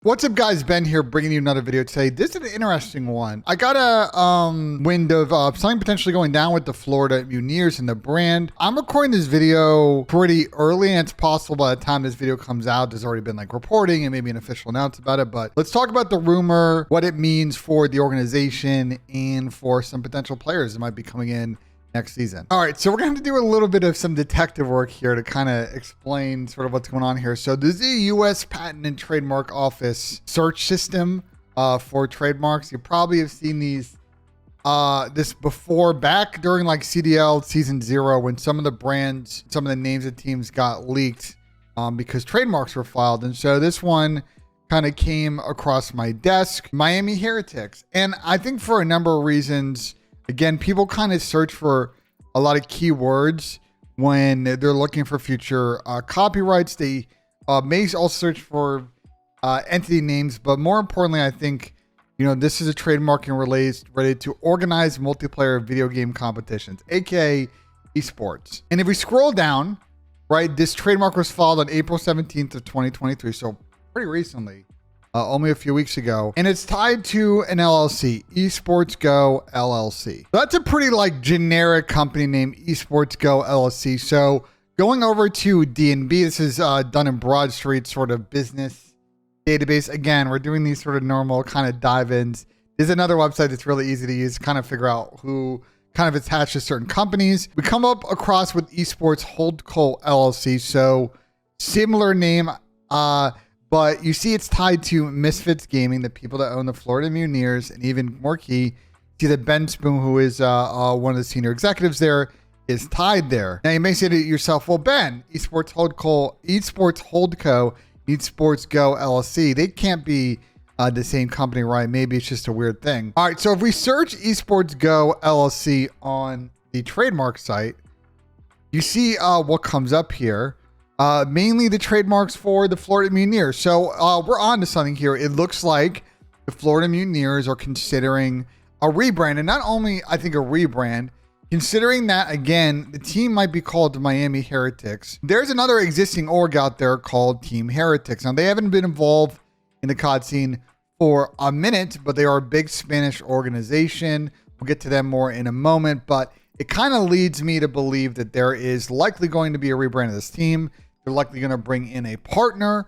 What's up, guys? Ben here, bringing you another video today. This is an interesting one. I got a wind of something potentially going down with the Florida Mutineers and the brand. I'm recording this video pretty early, and it's possible by the time this video comes out, there's already been like reporting and maybe an official announcement about it. But let's talk about the rumor, what it means for the organization and for some potential players that might be coming in next season. All right, so we're going to do a little bit of some detective work here to kind of explain sort of what's going on here. So this is a U.S. Patent and Trademark Office search system for trademarks. You probably have seen this before, back during like CDL season 0, when some of the brands, some of the names of teams got leaked because trademarks were filed. And so this one kind of came across my desk, Miami Heretics. And I think for a number of reasons, again, people kind of search for a lot of keywords when they're looking for future copyrights. They may also search for entity names, but more importantly, I think, this is a trademarking related to organized multiplayer video game competitions, aka esports. And if we scroll down, right, this trademark was filed on April 17th of 2023, so pretty recently. Only a few weeks ago, and it's tied to an LLC, Esports Go LLC. That's a pretty like generic company name, Esports Go LLC. So going over to D&B, this is Dun and Bradstreet sort of business database. Again, we're doing these sort of normal kind of dive-ins. There's another website that's really easy to use, kind of figure out who kind of attached to certain companies. We come up across with Esports Holdco LLC. So similar name, but you see it's tied to Misfits Gaming, the people that own the Florida Mutineers, and even more key, see that Ben Spoon, who is one of the senior executives there, is tied there. Now you may say to yourself, well, Ben, Esports Holdco, Esports Go LLC, they can't be the same company, right? Maybe it's just a weird thing. All right, so if we search Esports Go LLC on the trademark site, you see what comes up here. Mainly the trademarks for the Florida Mutineers. So we're on to something here. It looks like the Florida Mutineers are considering a rebrand. And not only, I think, a rebrand, considering that, again, the team might be called the Miami Heretics. There's another existing org out there called Team Heretics. Now, they haven't been involved in the COD scene for a minute, but they are a big Spanish organization. We'll get to them more in a moment. But it kind of leads me to believe that there is likely going to be a rebrand of this team. They're likely going to bring in a partner,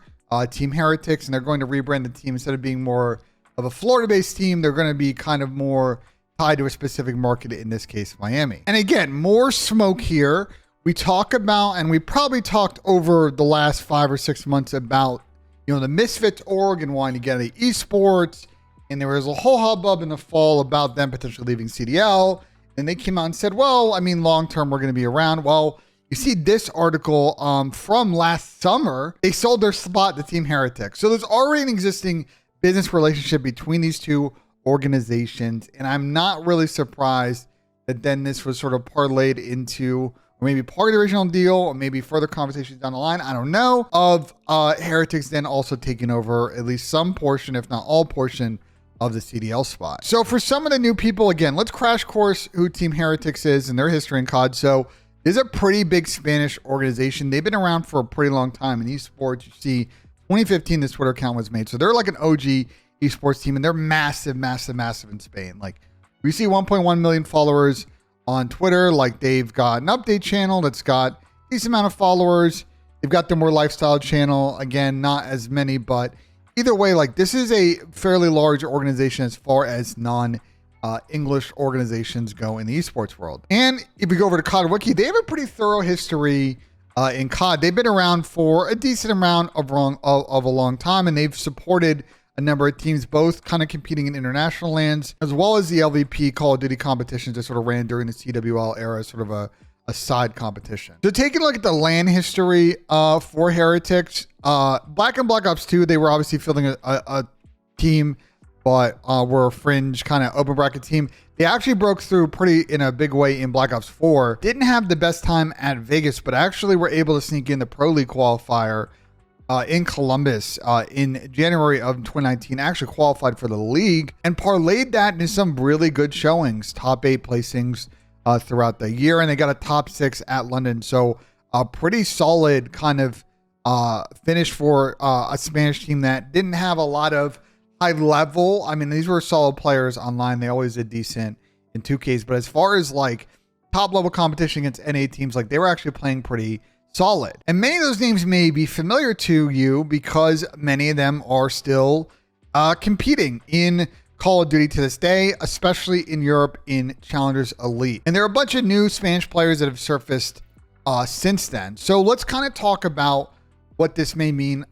Team Heretics, and they're going to rebrand the team. Instead of being more of a Florida-based team, they're going to be kind of more tied to a specific market, in this case, Miami. And again, more smoke here. We talk about, and we probably talked over the last 5 or 6 months about, the Misfits org and wanting to get into esports. And there was a whole hubbub in the fall about them potentially leaving CDL. And they came out and said, well, I mean, long-term, we're going to be around. Well, you see this article from last summer, they sold their spot to Team Heretics. So there's already an existing business relationship between these two organizations. And I'm not really surprised that then this was sort of parlayed into, or maybe part of the original deal, or maybe further conversations down the line, I don't know, of Heretics then also taking over at least some portion, if not all portion, of the CDL spot. So for some of the new people, again, let's crash course who Team Heretics is and their history in COD. So this is a pretty big Spanish organization. They've been around for a pretty long time in esports. You see, 2015, this Twitter account was made. So they're like an OG esports team, and they're massive, massive, massive in Spain. Like, we see 1.1 million followers on Twitter. Like, they've got an update channel that's got a decent amount of followers. They've got their more lifestyle channel. Again, not as many, but either way, like, this is a fairly large organization as far as English organizations go in the esports world. And if we go over to COD Wiki, they have a pretty thorough history in COD. They've been around for a decent amount of a long time, and they've supported a number of teams, both kind of competing in international lands, as well as the LVP Call of Duty competitions that sort of ran during the CWL era, sort of a side competition. So taking a look at the LAN history for Heretics, Black and Black Ops 2, they were obviously fielding a team, but were a fringe kind of open bracket team. They actually broke through pretty in a big way in Black Ops 4. Didn't have the best time at Vegas, but actually were able to sneak in the Pro League qualifier in Columbus in January of 2019. Actually qualified for the league and parlayed that into some really good showings, top 8 placings throughout the year. And they got a top 6 at London. So a pretty solid kind of finish for a Spanish team that didn't have a lot of high level. I mean, these were solid players online. They always did decent in 2Ks, but as far as like top level competition against NA teams, like they were actually playing pretty solid. And many of those names may be familiar to you because many of them are still competing in Call of Duty to this day, especially in Europe in Challengers Elite. And there are a bunch of new Spanish players that have surfaced since then. So let's kind of talk about what this may mean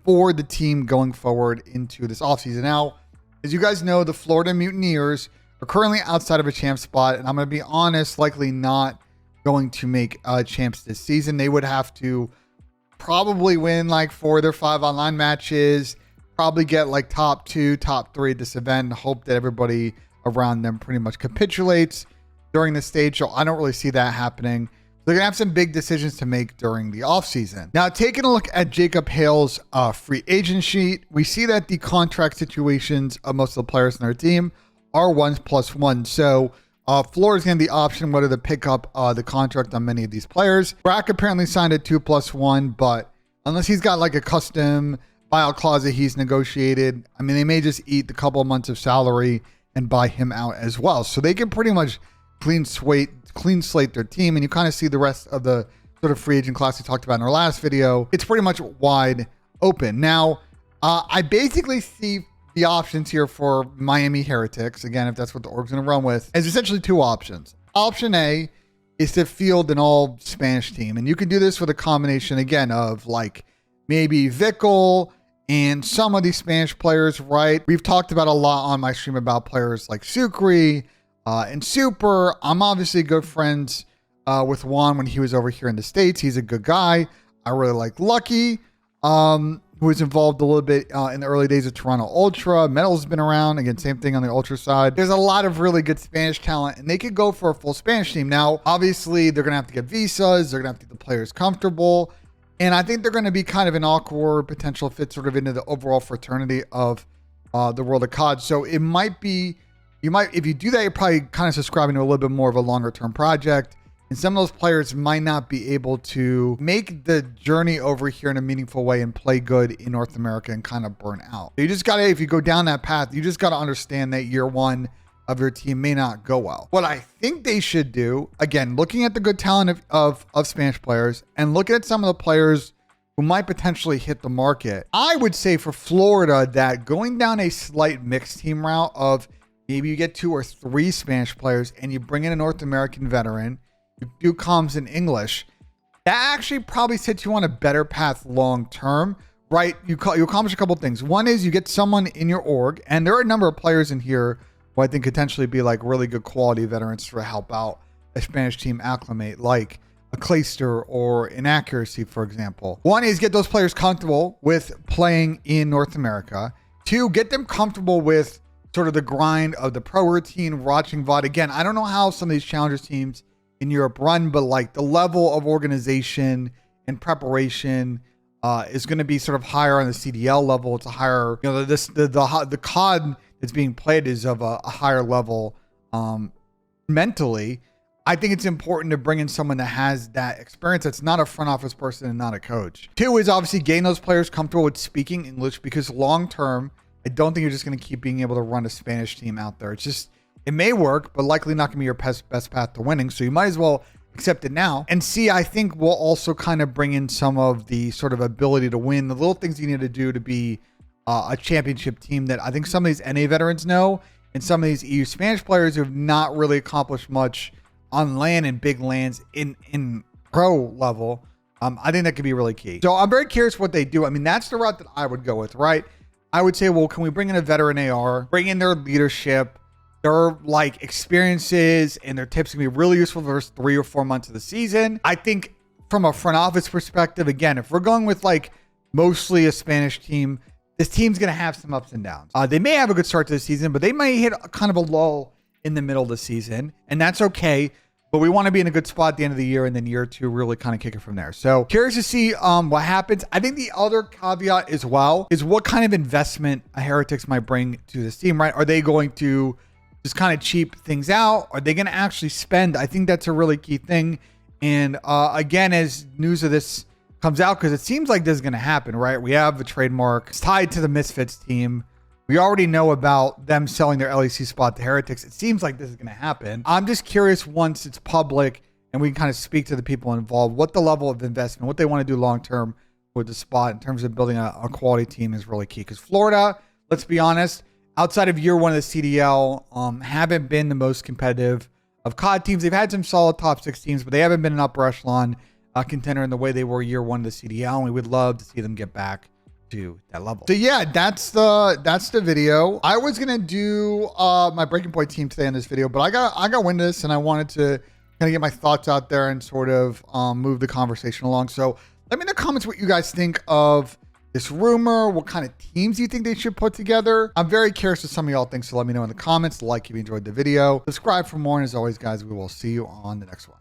for the team going forward into this offseason. Now, as you guys know, the Florida Mutineers are currently outside of a champ spot, and I'm going to be honest, likely not going to make champs this season. They would have to probably win like 4 of their 5 online matches, probably get like top 2, top 3 at this event, and hope that everybody around them pretty much capitulates during the stage. So I don't really see that happening. They're going to have some big decisions to make during the offseason. Now, taking a look at Jacob Hale's free agent sheet, we see that the contract situations of most of the players in our team are 1+1. So Florida's going to have the option whether to pick up the contract on many of these players. Brack apparently signed a 2+1, but unless he's got like a custom buyout clause that he's negotiated, I mean, they may just eat the couple of months of salary and buy him out as well. So they can pretty much clean slate their team, and you kind of see the rest of the sort of free agent class we talked about in our last video. It's pretty much wide open. Now, I basically see the options here for Miami Heretics, again, if that's what the org's going to run with, is essentially 2 options. Option A is to field an all Spanish team, and you can do this with a combination, again, of like maybe Vickle and some of these Spanish players, right? We've talked about a lot on my stream about players like Sucre, and Super. I'm obviously good friends with Juan when he was over here in the States. He's a good guy. I really like Lucky, who was involved a little bit in the early days of Toronto Ultra. Metal's been around. Again, same thing on the Ultra side. There's a lot of really good Spanish talent, and they could go for a full Spanish team. Now, obviously, they're going to have to get visas. They're going to have to get the players comfortable. And I think they're going to be kind of an awkward potential fit sort of into the overall fraternity of the world of COD. So it might be, if you do that, you're probably kind of subscribing to a little bit more of a longer term project. And some of those players might not be able to make the journey over here in a meaningful way and play good in North America and kind of burn out. You just got to, if you go down that path, you just got to understand that year one of your team may not go well. What I think they should do, again, looking at the good talent of Spanish players and looking at some of the players who might potentially hit the market, I would say for Florida that going down a slight mixed team route of maybe you get 2 or 3 Spanish players and you bring in a North American veteran, you do comms in English, that actually probably sets you on a better path long term, right? You accomplish a couple of things. One is you get someone in your org, and there are a number of players in here who I think potentially be like really good quality veterans to help out a Spanish team acclimate, like a Clayster or Inaccuracy, for example. One is get those players comfortable with playing in North America. 2, get them comfortable with sort of the grind of the pro routine, watching VOD. Again, I don't know how some of these challengers teams in Europe run, but like the level of organization and preparation is going to be sort of higher on the CDL level. It's a higher, you know, the COD that's being played is of a higher level mentally. I think it's important to bring in someone that has that experience that's not a front office person and not a coach. 2 is obviously getting those players comfortable with speaking English, because long term, I don't think you're just going to keep being able to run a Spanish team out there. It's just, it may work, but likely not going to be your best path to winning. So you might as well accept it now. And C, I think we'll also kind of bring in some of the sort of ability to win, the little things you need to do to be a championship team that I think some of these NA veterans know, and some of these EU Spanish players who have not really accomplished much on LAN and big LANs in pro level. I think that could be really key. So I'm very curious what they do. I mean, that's the route that I would go with, right? I would say, well, can we bring in a veteran AR, bring in their leadership, their like experiences, and their tips can be really useful for the first 3 or 4 months of the season. I think from a front office perspective, again, if we're going with like mostly a Spanish team, this team's going to have some ups and downs. They may have a good start to the season, but they might hit kind of a lull in the middle of the season, and that's okay. But we want to be in a good spot at the end of the year, and then year 2 really kind of kick it from there. So curious to see what happens. I think the other caveat as well is what kind of investment a Heretics might bring to this team, right? Are they going to just kind of cheap things out? Are they going to actually spend? I think that's a really key thing. And again, as news of this comes out, because it seems like this is going to happen, right? We have the trademark. It's tied to the Misfits team. We already know about them selling their LEC spot to Heretics. It seems like this is going to happen. I'm just curious, once it's public and we can kind of speak to the people involved, what the level of investment, what they want to do long-term with the spot in terms of building a quality team is really key. Because Florida, let's be honest, outside of year one of the CDL, haven't been the most competitive of COD teams. They've had some solid top 6 teams, but they haven't been an upper echelon contender in the way they were year one of the CDL. And we would love to see them get back to that level. So yeah, that's the video. I was gonna do my breaking point team today in this video, but I got wind of this and I wanted to kind of get my thoughts out there and sort of move the conversation along. So let me in the comments what you guys think of this rumor, what kind of teams you think they should put together. I'm very curious what some of y'all think, so let me know in the comments. Like if you enjoyed the video, subscribe for more, and as always guys, we will see you on the next one.